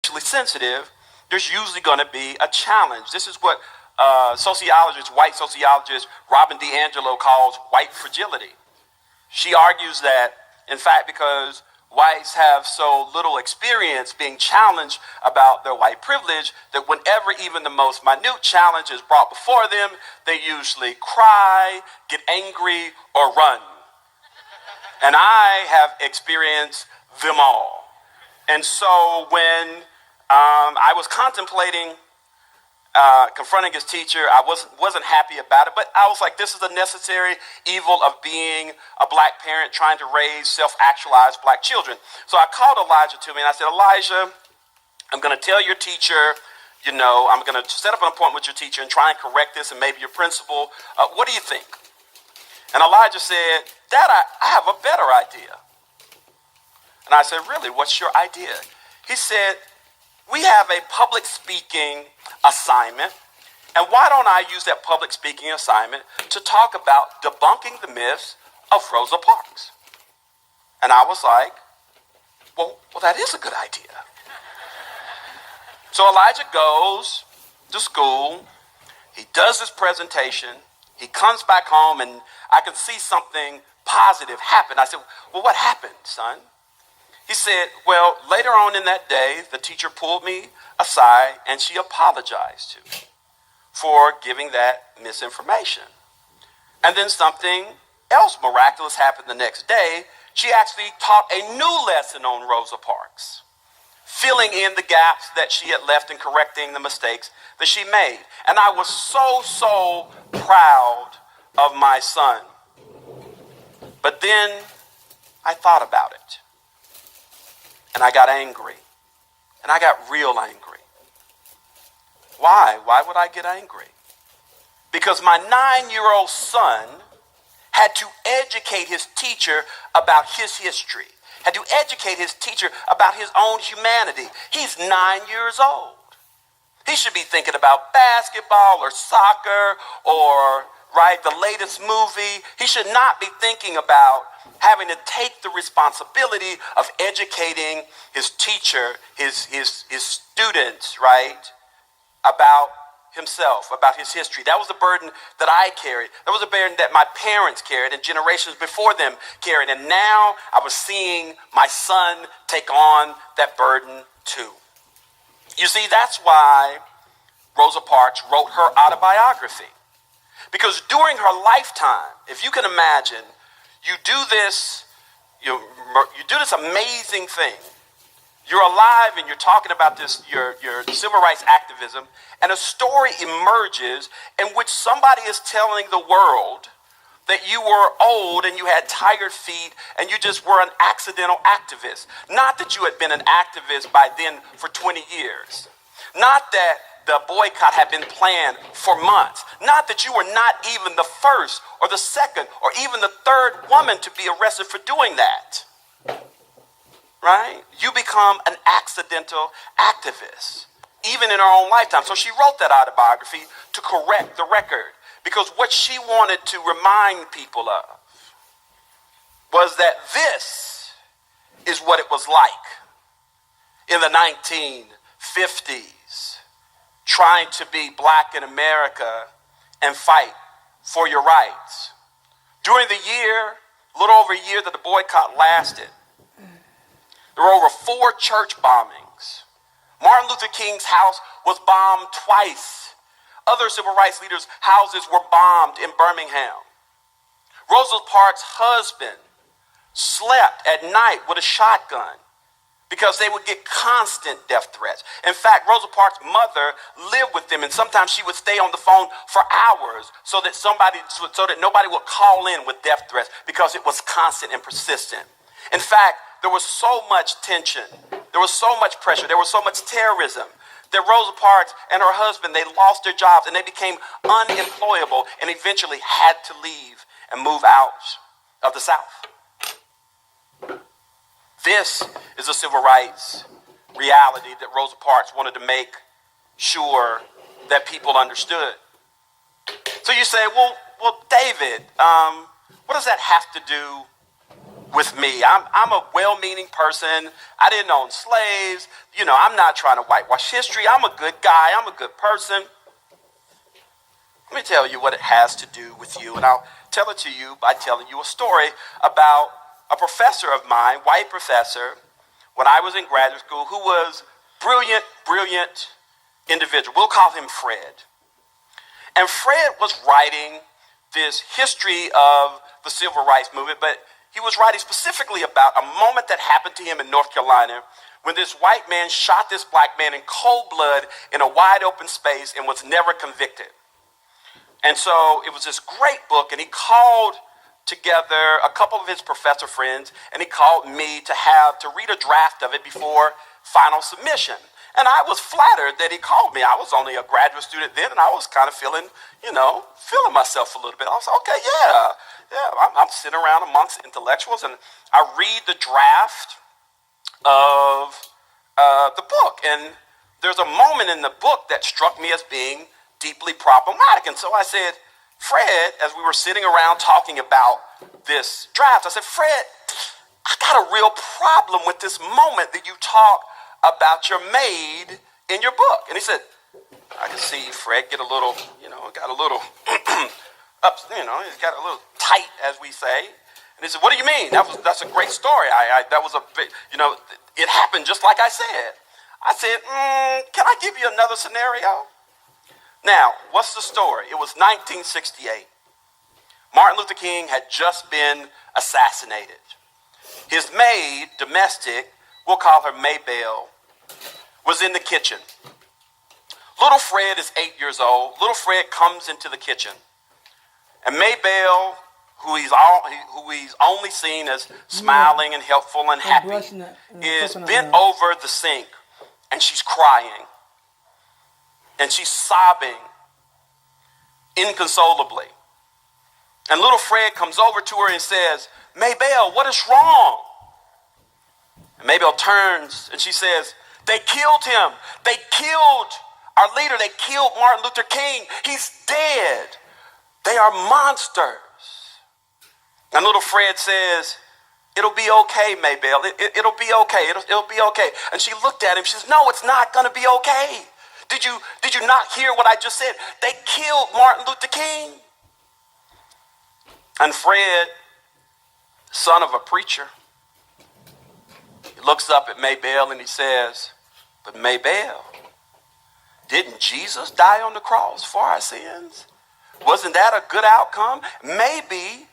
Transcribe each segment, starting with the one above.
racially sensitive, there's usually going to be a challenge. This is what white sociologist Robin DiAngelo calls white fragility. She argues that, in fact, because whites have so little experience being challenged about their white privilege, that whenever even the most minute challenge is brought before them, they usually cry, get angry, or run. And I have experienced them all. And so when I was contemplating confronting his teacher, I wasn't happy about it, but I was like, this is a necessary evil of being a black parent trying to raise self-actualized black children. So I called Elijah to me and I said, Elijah, I'm going to tell your teacher, I'm going to set up an appointment with your teacher and try and correct this and maybe your principal. What do you think? And Elijah said, Dad, I have a better idea. And I said, really, what's your idea? He said, we have a public speaking assignment, and why don't I use that public speaking assignment to talk about debunking the myths of Rosa Parks? And I was like, well, that is a good idea. So Elijah goes to school, he does his presentation, he comes back home, and I can see something positive happen. I said, well, what happened, son? He said, well, later on in that day, the teacher pulled me aside and she apologized to me for giving that misinformation. And then something else miraculous happened the next day. She actually taught a new lesson on Rosa Parks, filling in the gaps that she had left and correcting the mistakes that she made. And I was so proud of my son. But then I thought about it. And I got angry. And I got real angry. Why? Why would I get angry? Because my 9-year-old son had to educate his teacher about his history, had to educate his teacher about his own humanity. He's 9 years old. He should be thinking about basketball or soccer or, the latest movie. He should not be thinking about having to take the responsibility of educating his teacher, his students, about himself, about his history. That was the burden that I carried. That was a burden that my parents carried and generations before them carried. And now I was seeing my son take on that burden too. You see, that's why Rosa Parks wrote her autobiography. Because during her lifetime, if you can imagine, you do this amazing thing. You're alive and you're talking about this, your civil rights activism, and a story emerges in which somebody is telling the world that you were old and you had tired feet and you just were an accidental activist. Not that you had been an activist by then for 20 years. Not that the boycott had been planned for months. Not that you were not even the first or the second or even the third woman to be arrested for doing that. Right? You become an accidental activist, even in her own lifetime. So she wrote that autobiography to correct the record, because what she wanted to remind people of was that this is what it was like in the 1950s, trying to be black in America and fight for your rights. During the year, a little over a year that the boycott lasted, there were over 4 church bombings. Martin Luther King's house was bombed twice. Other civil rights leaders' houses were bombed in Birmingham. Rosa Parks' husband slept at night with a shotgun because they would get constant death threats. In fact, Rosa Parks' mother lived with them, and sometimes she would stay on the phone for hours so that nobody would call in with death threats, because it was constant and persistent. In fact, there was so much tension, there was so much pressure, there was so much terrorism that Rosa Parks and her husband, they lost their jobs and they became unemployable and eventually had to leave and move out of the South. This is a civil rights reality that Rosa Parks wanted to make sure that people understood. So you say, well, David, what does that have to do with me. I'm a well-meaning person. I didn't own slaves. I'm not trying to whitewash history. I'm a good guy. I'm a good person. Let me tell you what it has to do with you, and I'll tell it to you by telling you a story about a professor of mine, white professor, when I was in graduate school, who was brilliant individual. We'll call him Fred. And Fred was writing this history of the civil rights movement, but he was writing specifically about a moment that happened to him in North Carolina when this white man shot this black man in cold blood in a wide open space and was never convicted. And so it was this great book, and he called together a couple of his professor friends, and he called me to read a draft of it before final submission. And I was flattered that he called me. I was only a graduate student then, and I was kind of feeling myself a little bit. I was like, okay, I'm sitting around amongst intellectuals, and I read the draft of the book. And there's a moment in the book that struck me as being deeply problematic. And so I said, Fred, as we were sitting around talking about this draft, I said, Fred, I got a real problem with this moment that you talk about your maid in your book. And he said, I can see Fred get a little, got a little up, he's got a little tight, as we say. And he said, what do you mean? That's a great story. That was a big, it happened just like I said. I said, can I give you another scenario? Now, what's the story? It was 1968. Martin Luther King had just been assassinated. His maid, domestic, we'll call her Maybelle, was in the kitchen. Little Fred is 8 years old. Little Fred comes into the kitchen. And Maybelle, who he's only seen as smiling and helpful and happy, is bent over the sink, and she's crying. And she's sobbing inconsolably. And little Fred comes over to her and says, Maybelle, what is wrong? And Maybelle turns and she says, they killed him. They killed our leader. They killed Martin Luther King. He's dead. They are monsters. And little Fred says, it'll be okay, Maybelle. It'll be okay. It'll be okay. And she looked at him. She says, no, it's not going to be okay. Did you not hear what I just said? They killed Martin Luther King. And Fred, son of a preacher, he looks up at Maybelle and he says, but Maybelle, didn't Jesus die on the cross for our sins? Wasn't that a good outcome? Maybe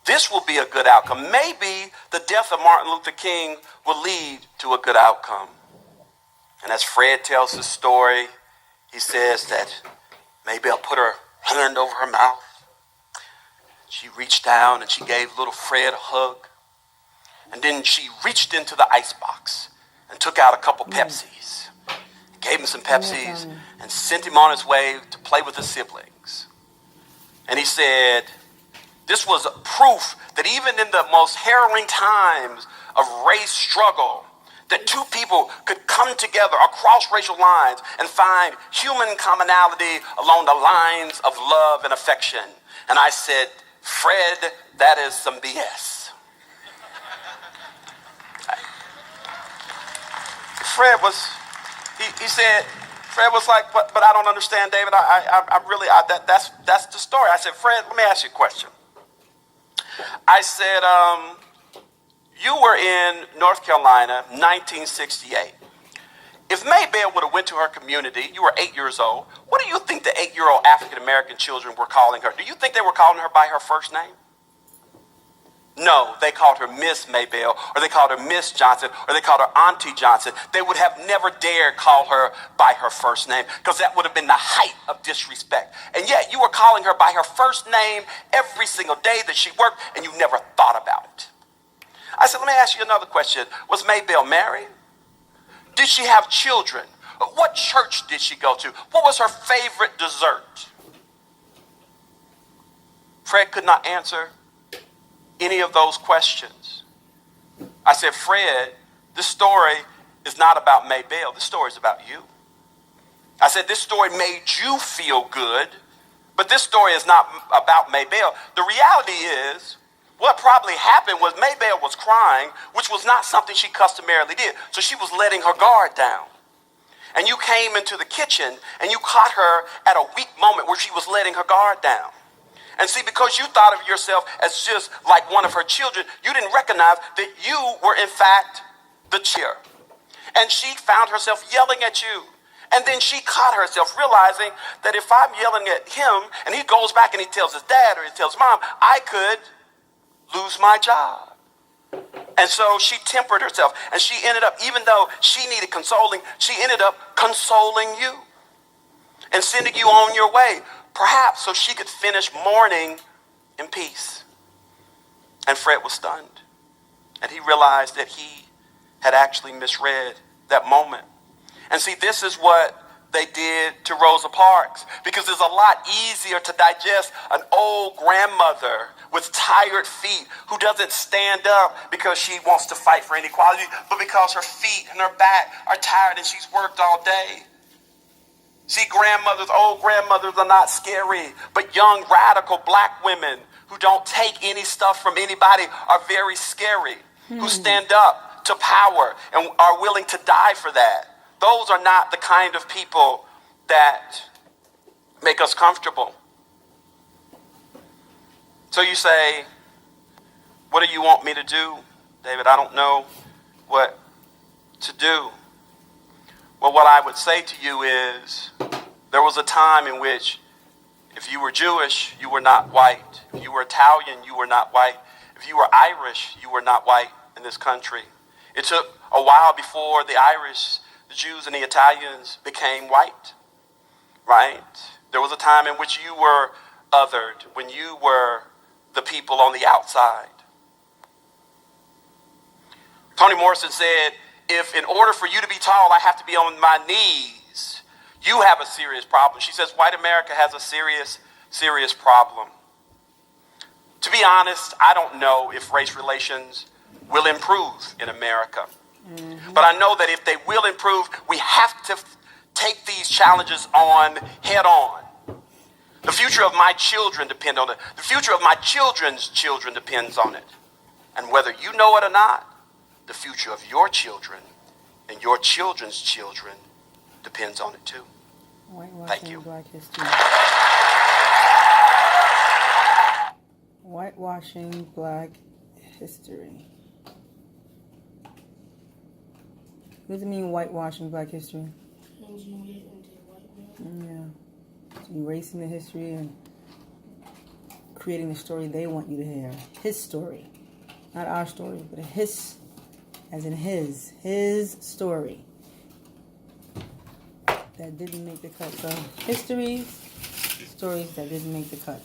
this will be a good outcome. Maybe the death of Martin Luther King will lead to a good outcome. And as Fred tells the story, he says that Maybelle put her hand over her mouth. She reached down and she gave little Fred a hug. And then she reached into the icebox and took out a couple Pepsis. Gave him some Pepsis and sent him on his way to play with his siblings. And he said, this was proof that even in the most harrowing times of race struggle, that two people could come together across racial lines and find human commonality along the lines of love and affection. And I said, Fred, that is some BS. Fred was like, but I don't understand, David. That's the story. I said, Fred, let me ask you a question. I said, you were in North Carolina, 1968. If Maybelle would have went to her community, you were 8 years old, what do you think the 8-year-old African-American children were calling her? Do you think they were calling her by her first name? No, they called her Miss Maybelle, or they called her Miss Johnson, or they called her Auntie Johnson. They would have never dared call her by her first name, because that would have been the height of disrespect. And yet you were calling her by her first name every single day that she worked, and you never thought about it. I said, let me ask you another question. Was Maybelle married? Did she have children? What church did she go to? What was her favorite dessert? Fred could not answer any of those questions. I said, Fred, this story is not about Maybelle. This story is about you. I said, this story made you feel good, but this story is not about Maybelle. The reality is, what probably happened was Maybelle was crying, which was not something she customarily did. So she was letting her guard down. And you came into the kitchen and you caught her at a weak moment where she was letting her guard down. And see, because you thought of yourself as just like one of her children, you didn't recognize that you were in fact the cheer. And she found herself yelling at you. And then she caught herself realizing that if I'm yelling at him and he goes back and he tells his dad or he tells mom, I could lose my job. And so she tempered herself, and she ended up, even though she needed consoling, she ended up consoling you and sending you on your way, perhaps so she could finish mourning in peace. And Fred was stunned, and he realized that he had actually misread that moment. And see, this is what they did to Rosa Parks, because it's a lot easier to digest an old grandmother with tired feet who doesn't stand up because she wants to fight for inequality, but because her feet and her back are tired and she's worked all day. See, old grandmothers are not scary, but young radical black women who don't take any stuff from anybody are very scary, who stand up to power and are willing to die for that. Those are not the kind of people that make us comfortable. So you say, what do you want me to do, David? I don't know what to do. Well, what I would say to you is, there was a time in which if you were Jewish, you were not white. If you were Italian, you were not white. If you were Irish, you were not white in this country. It took a while before the Irish, the Jews, and the Italians became white, right? There was a time in which you were othered, when you were the people on the outside. Toni Morrison said, if in order for you to be tall, I have to be on my knees, you have a serious problem. She says, white America has a serious, serious problem. To be honest, I don't know if race relations will improve in America. But I know that if they will improve, we have to take these challenges on head on. The future of my children depend on it. The future of my children's children depends on it. And whether you know it or not, the future of your children and your children's children depends on it too. Thank you. Black history. Whitewashing Black history. What does it mean, whitewashing Black history? Changing it into white man. Yeah. Erasing the history and creating the story they want you to hear. His story. Not our story, but his, as in his story. That didn't make the cut. So history, stories that didn't make the cut.